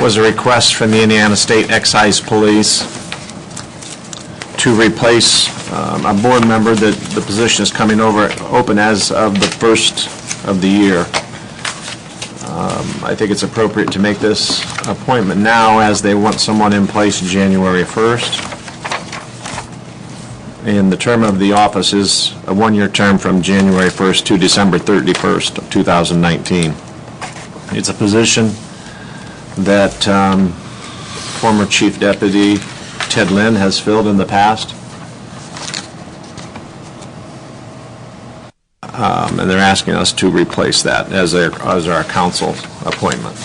A: Was a request from the Indiana State Excise Police to replace a board member that the position is coming open as of the first of the year. I think it's appropriate to make this appointment now, as they want someone in place January 1st. And the term of the office is a one-year term from January 1st to December 31st of 2019. It's a position that former Chief Deputy Ted Lynn has filled in the past. And they're asking us to replace that as our council appointment.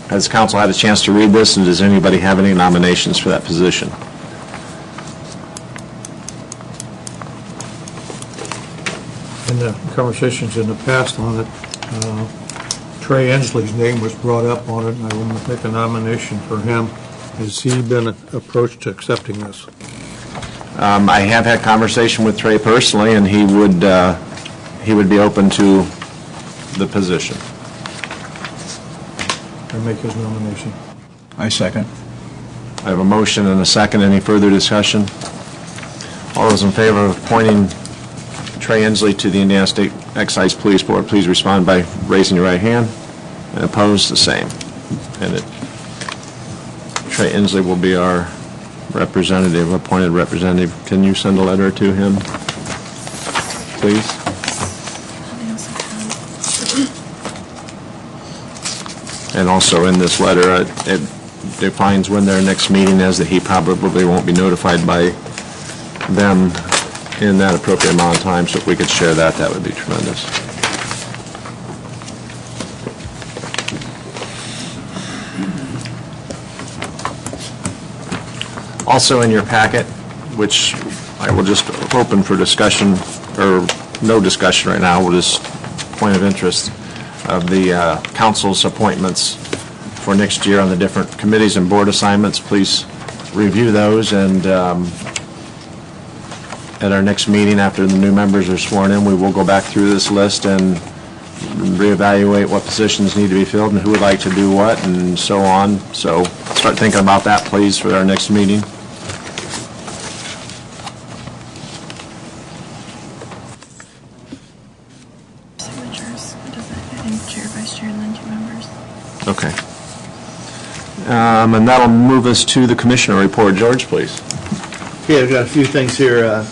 A: Has council had a chance to read this, and does anybody have any nominations for that position?
F: In the conversations in the past on it, Trey Ensley's name was brought up on it, and I want to make a nomination for him. Has he been approached to accepting this?
A: I have had conversation with Trey personally, and he would be open to the position.
F: I make his nomination.
D: I second.
A: I have a motion and a second. Any further discussion? All those in favor of appointing Trey Ensley to the Indiana State Excise Police Board, please respond by raising your right hand, and opposed, the same. And Trey Ensley will be our representative, appointed representative. Can you send a letter to him, please? And also in this letter, it defines when their next meeting is, that he probably won't be notified by them in that appropriate amount of time, so if we could share that, that would be tremendous. Also in your packet, which I will just open for discussion, or no discussion right now, we'll just point of interest of the council's appointments for next year on the different committees and board assignments. Please review those, and at our next meeting, after the new members are sworn in, we will go back through this list and reevaluate what positions need to be filled and who would like to do what, and so on. So start thinking about that, please, for our next meeting. Okay. And that'll move us to the commissioner report. George, please.
I: Okay, I've got a few things here.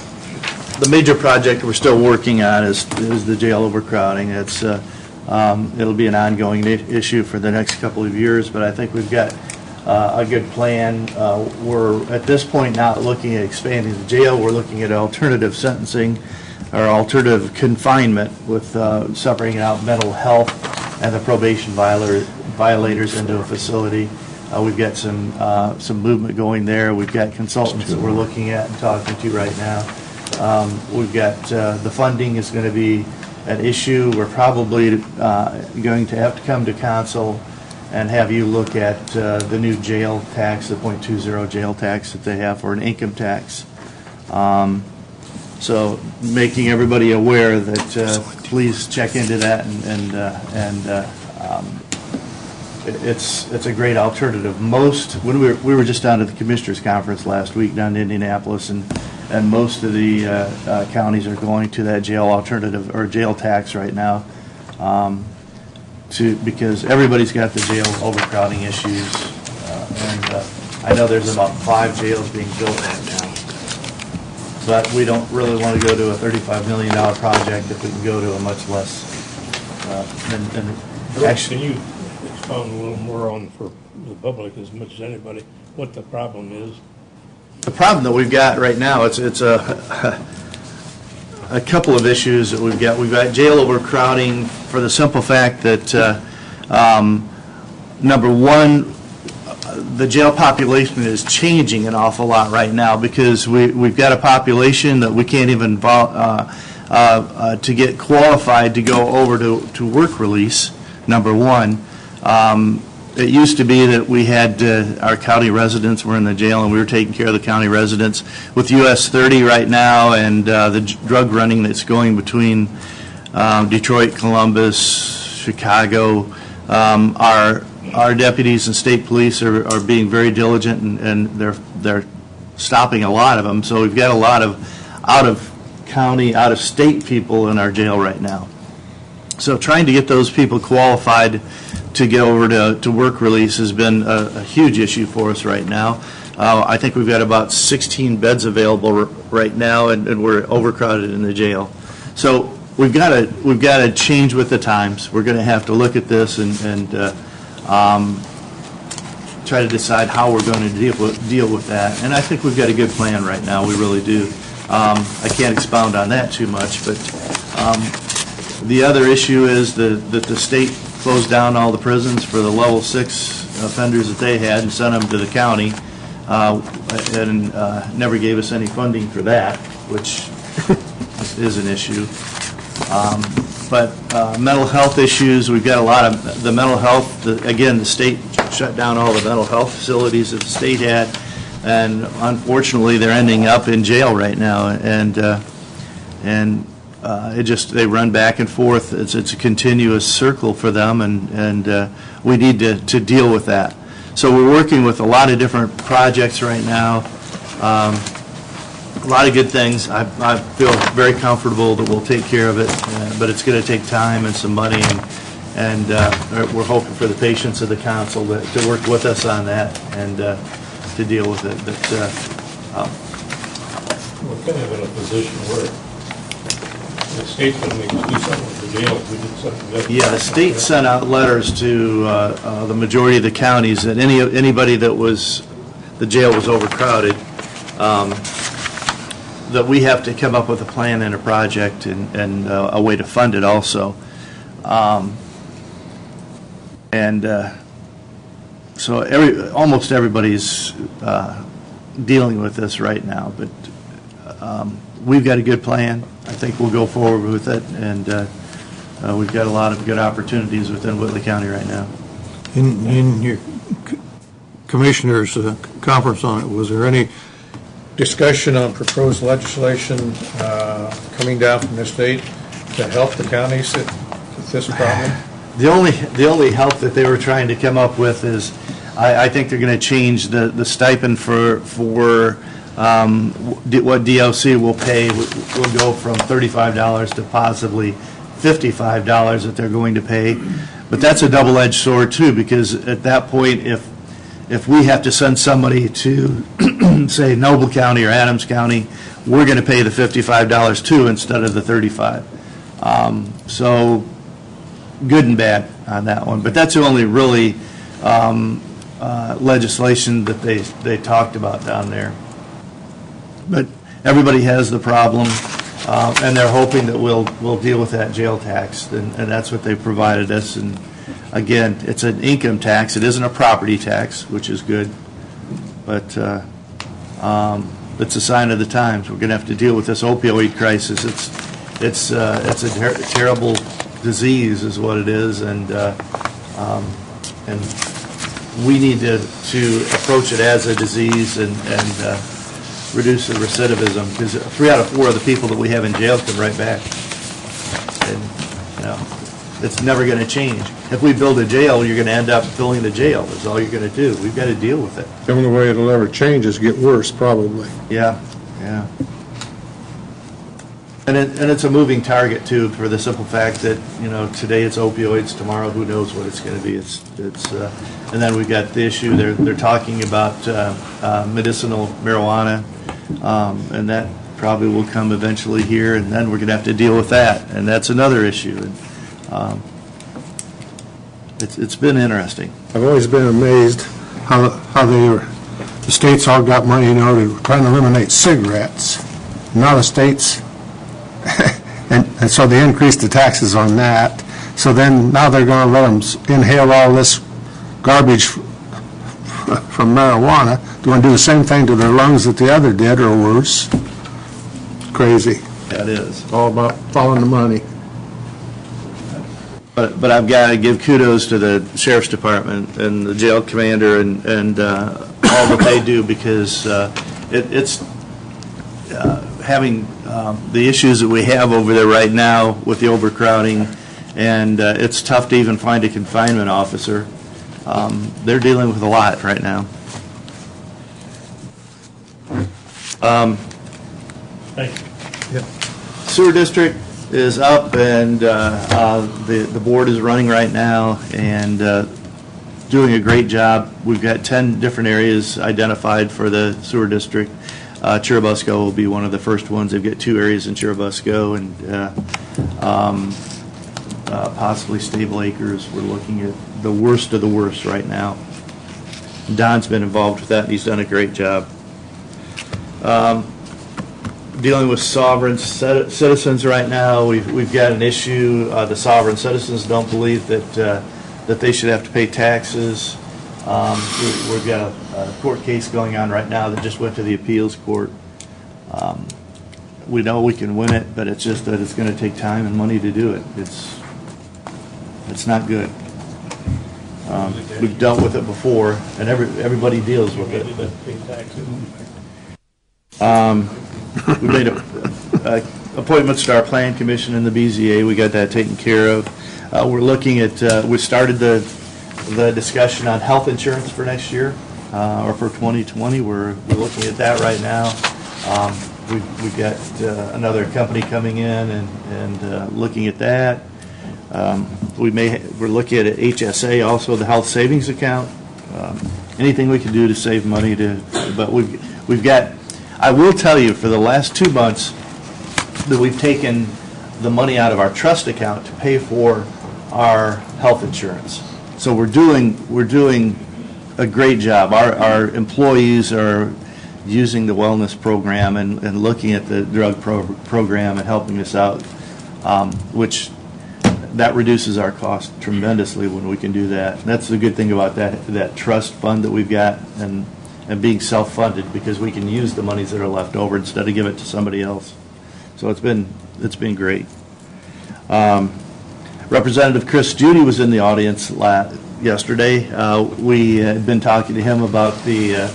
I: The major project we're still working on is the jail overcrowding. It'll be an ongoing issue for the next couple of years, but I think we've got a good plan. We're at this point not looking at expanding the jail. We're looking at alternative sentencing or alternative confinement with separating out mental health and the probation violators into a facility. We've got some movement going there. We've got consultants that we're looking at and talking to right now. We've got the funding is going to be an issue. We're probably going to have to come to council and have you look at the new jail tax, the .20 jail tax that they have for an income tax. So making everybody aware that please check into that, it's a great alternative. When we were just down at the Commissioners Conference last week down in Indianapolis, and most of the counties are going to that jail alternative or jail tax right now, because everybody's got the jail overcrowding issues, and I know there's about 5 jails being built right now. But we don't really want to go to a $35 million project if we can go to a much less.
J: Can you expound a little more on, for the public as much as anybody, what the problem is?
I: The problem that we've got right now, it's a couple of issues that we've got. We've got jail overcrowding for the simple fact that, number one, the jail population is changing an awful lot right now because we've got a population that we can't even to get qualified to go over to work release, number one. It used to be that we had our county residents were in the jail and we were taking care of the county residents. With US 30 right now and the drug running that's going between Detroit, Columbus, Chicago, our deputies and state police are being very diligent and they're stopping a lot of them. So we've got a lot of out-of-county, out-of-state people in our jail right now. So trying to get those people qualified to get over to work release has been a huge issue for us right now. I think we've got about 16 beds available right now, and we're overcrowded in the jail. So we've got to change with the times. We're going to have to look at this and try to decide how we're going to deal with that. And I think we've got a good plan right now. We really do. I can't expound on that too much, but the other issue is that the state closed down all the prisons for the level 6 offenders that they had and sent them to the county, and never gave us any funding for that, which is an issue. But mental health issues, we've got a lot of the mental health. Again, the state shut down all the mental health facilities that the state had, and unfortunately, they're ending up in jail right now. And they run back and forth. It's a continuous circle for them, and we need to deal with that. So we're working with a lot of different projects right now. A lot of good things. I feel very comfortable that we'll take care of it, but it's going to take time and some money, and we're hoping for the patience of the council to work with us on that and to deal with it. But
J: we're kind of in a position where the state's going to make us do something with the jail if we did something better.
I: Yeah, the state sent out letters to the majority of the counties that anybody that the jail was overcrowded, that we have to come up with a plan and a project and a way to fund it also. So almost everybody's dealing with this right now, but we've got a good plan. I think we'll go forward with it, and we've got a lot of good opportunities within Whitley County right now.
F: In your commissioners' conference on it, was there any discussion on proposed legislation coming down from the state to help the counties with this problem?
I: The only help that they were trying to come up with is, I think they're going to change the stipend for what DLC will pay will go from $35 to possibly $55 that they're going to pay. But that's a double-edged sword too, because at that point, if we have to send somebody to, say, Noble County or Adams County, we're going to pay the $55 too instead of the $35. So good and bad on that one. But that's the only really legislation that they talked about down there. But everybody has the problem. And they're hoping that we'll deal with that jail tax, and that's what they provided us. And again, it's an income tax. It isn't a property tax, which is good. But it's a sign of the times. We're going to have to deal with this opioid crisis. It's a terrible disease, is what it is, and we need to approach it as a disease and reduce the recidivism, because 3 out of 4 of the people that we have in jail come right back. And, it's never going to change. If we build a jail, you're going to end up filling the jail. That's all you're going to do. We've got to deal with it.
J: The only way it'll ever change is get worse, probably.
I: Yeah. And it's a moving target too, for the simple fact that today it's opioids, tomorrow who knows what it's going to be. And then we've got the issue they're talking about medicinal marijuana, and that probably will come eventually here, and then we're going to have to deal with that, and that's another issue. And it's been interesting.
J: I've always been amazed how the states all got money now to try and eliminate cigarettes. Now the states, and so they increased the taxes on that. So then now they're going to let them inhale all this garbage from marijuana. They're going to do the same thing to their lungs that the other did, or worse. Crazy.
I: That is.
J: All about following the money.
I: But I've got to give kudos to the Sheriff's Department and the jail commander and all that they do, because it's having the issues that we have over there right now with the overcrowding, and it's tough to even find a confinement officer. They're dealing with a lot right now.
F: Thank you. Yep.
I: Sewer district is up, and the board is running right now and doing a great job. We've got 10 different areas identified for the sewer district. Churubusco will be one of the first ones. They've got 2 areas in Churubusco, and possibly Stable Acres. We're looking at the worst of the worst right now. Don's been involved with that, and he's done a great job. Dealing with sovereign citizens right now, we've got an issue. The sovereign citizens don't believe that they should have to pay taxes. We've got a court case going on right now that just went to the appeals court. We know we can win it, but it's just that it's going to take time and money to do it. It's not good. We've dealt with it before, and everybody deals with it. We made appointments to our plan commission and the BZA. We got that taken care of. We're looking at, we started the discussion on health insurance for next year, or for 2020. We're looking at that right now. We've got another company coming in and looking at that. We're looking at HSA, also the health savings account. Anything we can do to save money but we've got. I will tell you, for the last 2 months, that we've taken the money out of our trust account to pay for our health insurance. So we're doing a great job. Our employees are using the wellness program and looking at the drug program and helping us out, which that reduces our cost tremendously when we can do that. And that's the good thing about that trust fund that we've got, and being self-funded, because we can use the monies that are left over instead of give it to somebody else. So it's been great. Representative Chris Judy was in the audience yesterday. We had been talking to him about the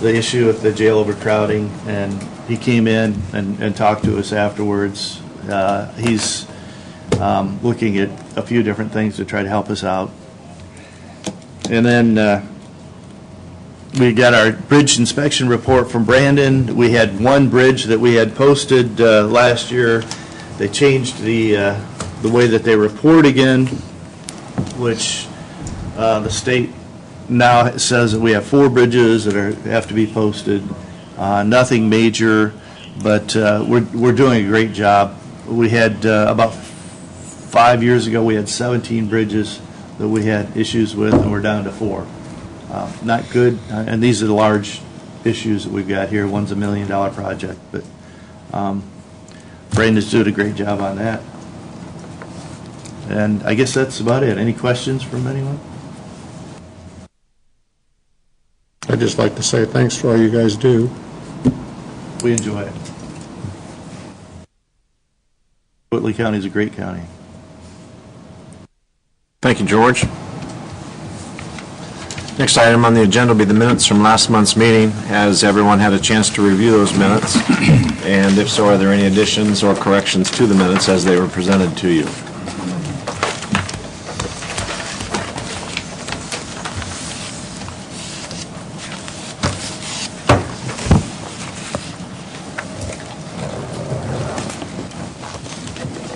I: issue of the jail overcrowding, and he came in and talked to us afterwards. He's looking at a few different things to try to help us out. And then we got our bridge inspection report from Brandon. We had one bridge that we had posted last year. They changed the way that they report again, which the state now says that we have 4 bridges that have to be posted. Nothing major, but we're doing a great job. We had about 5 years ago, we had 17 bridges that we had issues with, and we're down to 4. Not good, and these are the large issues that we've got here. One's $1 million project, but Brandon's doing a great job on that. And I guess that's about it. Any questions from anyone?
J: I'd just like to say thanks for all you guys do.
I: We enjoy it. Whitley County is a great county.
A: Thank you, George. Next item on the agenda will be the minutes from last month's meeting. Has everyone had a chance to review those minutes? And if so, are there any additions or corrections to the minutes as they were presented to you?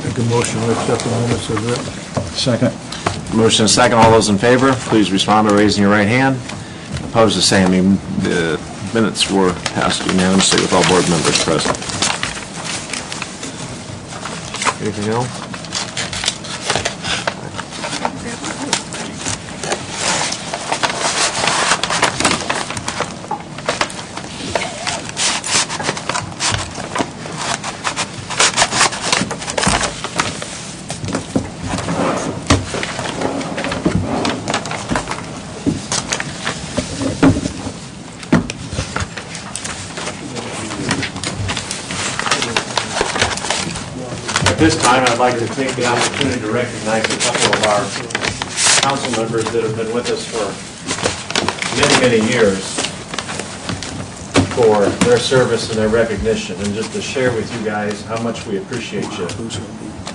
F: Make a motion to accept the minutes as written.
D: Second.
A: Motion and second. All those in favor, please respond by raising your right hand. Opposed, the same. The minutes were passed unanimously with all board members present. Anything else? At this time, I'd like to take the opportunity to recognize a couple of our council members that have been with us for many, many years for their service and their recognition, and just to share with you guys how much we appreciate you.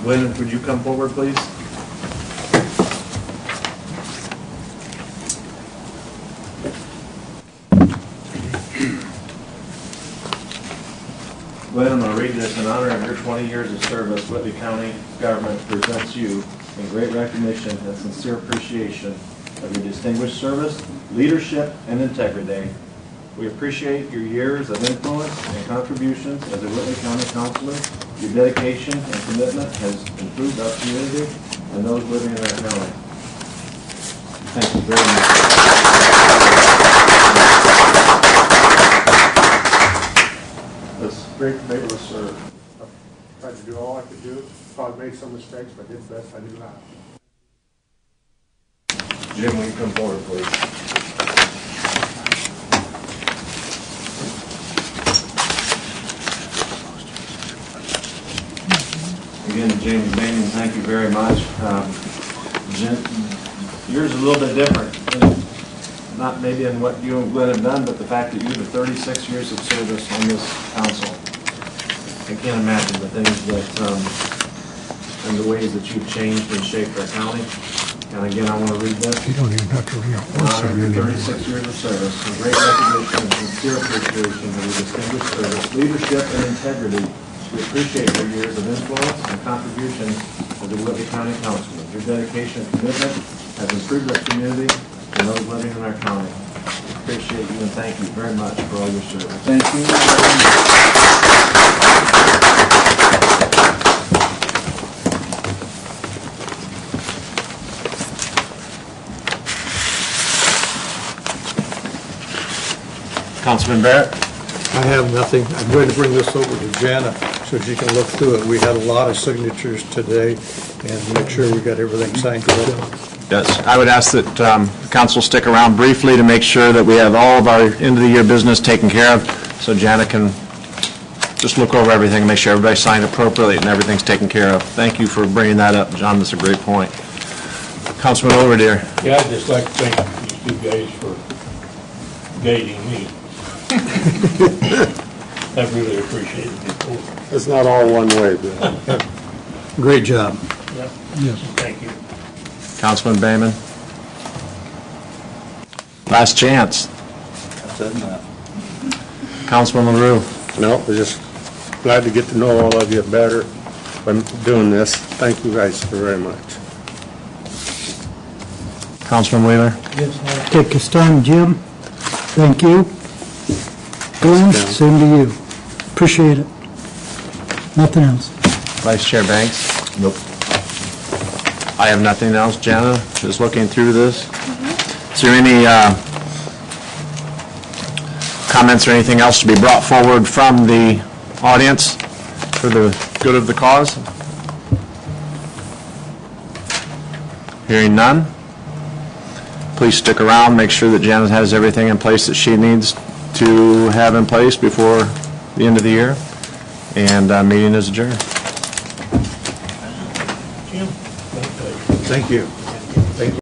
A: Glenn, would you come forward, please? Glenn, I'm going to read this. In honor of your 20 years of service, Whitley County government presents you in great recognition and sincere appreciation of your distinguished service, leadership, and integrity. We appreciate your years of influence and contributions as a Whitley County councilor. Your dedication and commitment has improved our community and those living in our county. Thank you very much.
J: It's great to be able to serve. I tried to do all I could do. Probably made some mistakes, but did the best I knew how.
A: Jim, will you come forward, please? Again, Jamie Banion, thank you very much. Jim, yours is a little bit different. Not maybe in what you and Glenn have done, but the fact that you have 36 years of service on this council. I can't imagine the things that, and the ways that you've changed and shaped our county. And again, I want to read this.
J: You don't even have to read
A: In honor of your 36 years of service, in great recognition and sincere appreciation of your distinguished service, leadership, and integrity, we appreciate your years of influence and contribution as a Whitley County councilman. Your dedication and commitment has improved our community and those living in our county. We appreciate you and thank you very much for all your service.
I: Thank you.
A: Councilman Barrett?
F: I have nothing. I'm going to bring this over to Jana so she can look through it. We had a lot of signatures today and make sure we got everything signed correctly.
A: Yes, I would ask that the council stick around briefly to make sure that we have all of our end-of-the-year business taken care of, so Jana can just look over everything and make sure everybody's signed appropriately and everything's taken care of. Thank you for bringing that up, John. That's a great point. Councilman Overdeer.
N: Yeah, I'd just like to thank these two guys for guiding me. I really appreciate it.
J: It's not all one way, Bill.
F: Great job.
N: Yeah.
F: Yes.
N: Thank you.
A: Councilman Bayman. Last chance.
I: I've said enough.
A: Councilman LaRue.
J: No, we're just glad to get to know all of you better by doing this. Thank you guys very much.
A: Councilman Wheeler.
L: Yes, I'll take this time, Jim. Thank you. Glenn, same to you. Appreciate it. Nothing else.
A: Vice Chair Banks. Nope. I have nothing else. Jana, just looking through this. Is there any comments or anything else to be brought forward from the audience for the good of the cause? Hearing none? Please stick around, make sure that Jana has everything in place that she needs to have in place before the end of the year. And meeting is adjourned.
N: Jim?
D: Thank you.